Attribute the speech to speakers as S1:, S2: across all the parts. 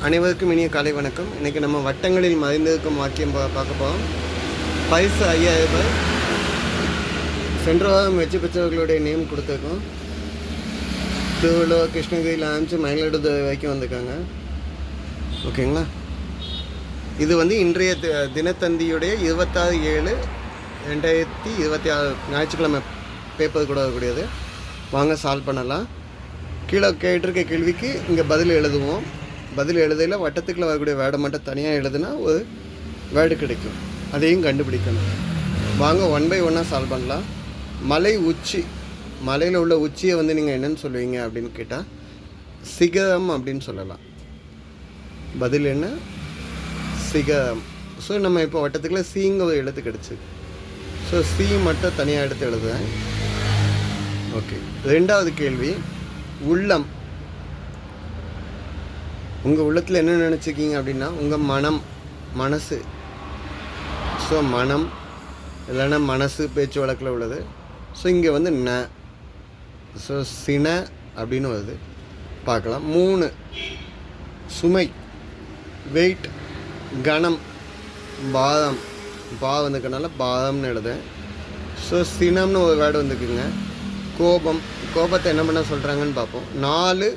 S1: அனைவருக்கும் இனிய காலை வணக்கம். இன்றைக்கி நம்ம வட்டங்களில் மறைந்திருக்கும் வாக்கியம் பார்க்க போகிறோம். பரிசு 5000 ரூபாய். சென்ற வாரம் வெற்றி பெற்றவர்களுடைய நேம் கொடுத்துருக்கோம். திருவள்ளுவர் கிருஷ்ணகிரியில் ஆரம்பித்து மயிலாடுதுறை வரைக்கும் வந்திருக்காங்க. ஓகேங்களா? இது இன்றைய தினத்தந்தியுடைய 26/7/2026 ஞாயிற்றுக்கிழமை பேப்பர் கூட வரக்கூடியது. வாங்க சால்வ் பண்ணலாம். கீழே கேட்டிருக்க கேள்விக்கு இங்கே பதில் எழுதுவோம். பதில் எழுதையில் வட்டத்துக்குள்ளே வரக்கூடிய வேர்டை மட்டும் தனியாக எழுதுனா ஒரு வேர்டு கிடைக்கும். அதையும் கண்டுபிடிக்கணும். வாங்க 1 by 1 சால்வ் பண்ணலாம். மலை உச்சி, மலையில் உள்ள உச்சியை நீங்கள் என்னென்னு சொல்லுவீங்க அப்படின்னு கேட்டால் சிகரம் அப்படின்னு சொல்லலாம். பதில் என்ன? சிகரம். ஸோ நம்ம இப்போ வட்டத்துக்குள்ளே சிங்க ஒரு எழுத்து கிடச்சி. ஸோ சி மட்டும் தனியாக எடுத்து எழுதுவேன். ஓகே. 2வது கேள்வி, உள்ளம். உங்கள் உள்ளத்தில் என்ன நினச்சிக்கிங்க அப்படின்னா உங்கள் மனசு. ஸோ மனம் இல்லைன்னா மனசு பேச்சு வழக்கில் உள்ளது. ஸோ இங்கே ந. ஸோ சின அப்படின்னு வருது. பார்க்கலாம். 3 சுமை, வெயிட், கணம், பாரம். வந்துக்கனால பாரம்னு எழுதுறேன். ஸோ சினம்னு ஒரு வேர்டு வந்துக்குங்க. கோபம். கோபத்தை என்ன பண்ண சொல்கிறாங்கன்னு பார்ப்போம். 4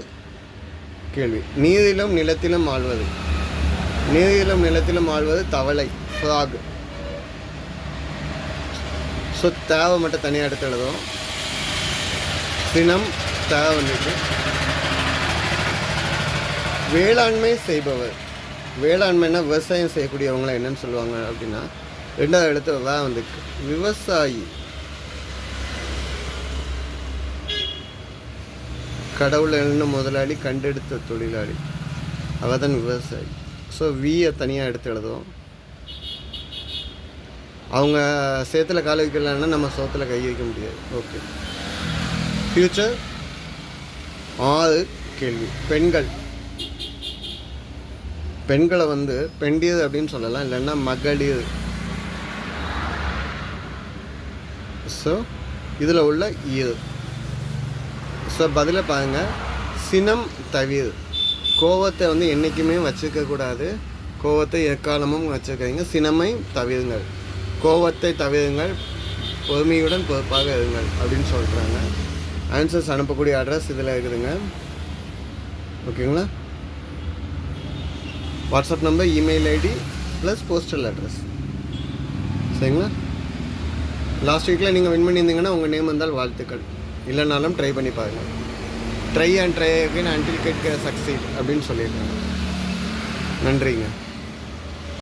S1: கேள்வி, நீரிலும் நிலத்திலும் ஆழ்வது. நீரிலும் நிலத்திலும் ஆழ்வது தவளை, ஃப்ராக். ஸோ தேவை மட்டும் தனியாக எடுத்து எழுதுவோம். சினம் தேவை வந்துட்டு. வேளாண்மை செய்பவர். வேளாண்மைன்னா விவசாயம் செய்யக்கூடியவங்களை என்னன்னு சொல்லுவாங்க அப்படின்னா 2வது எழுத்து வந்துருக்கு. விவசாயி. கடவுள் எழுந்த முதலாளி, கண்டெடுத்த தொழிலாளி, அவள் தான் விவசாயி. ஸோ வியை தனியாக எடுத்து எழுதுவோம். அவங்க சேத்துல கால வைக்கலன்னா நம்ம சோத்தில் கை வைக்க முடியாது. ஓகே. ஃப்யூச்சர். 6 கேள்வி, பெண்கள். பெண்களை பெண்டியர் அப்படின்னு சொல்லலாம், இல்லைன்னா மகளிர். ஸோ இதில் உள்ள ஈர். ஸோ பதிலை பாருங்கள். சினம் தவிர. கோவத்தை என்றைக்குமே வச்சுக்கக்கூடாது. கோவத்தை எக்காலமும் வச்சுக்கிறீங்க. சினமை தவிருங்கள். கோவத்தை தவிருங்கள். பொறுமையுடன் பொறுப்பாக இருங்கள் அப்படின்னு சொல்கிறாங்க. ஆன்சர்ஸ் அனுப்பக்கூடிய அட்ரஸ் இதில் இருக்குதுங்க. ஓகேங்களா? WhatsApp number, email ID plus postal address. சரிங்களா? லாஸ்ட் வீக்கில் நீங்கள் வின் பண்ணியிருந்தீங்கன்னா உங்கள் நேம் வந்தால் வாழ்த்துக்கள். இல்லைனாலும் ட்ரை பண்ணி பாருங்கள். Try and try again until get succeed அப்படின்னு சொல்லியிருக்காங்க. நன்றிங்க.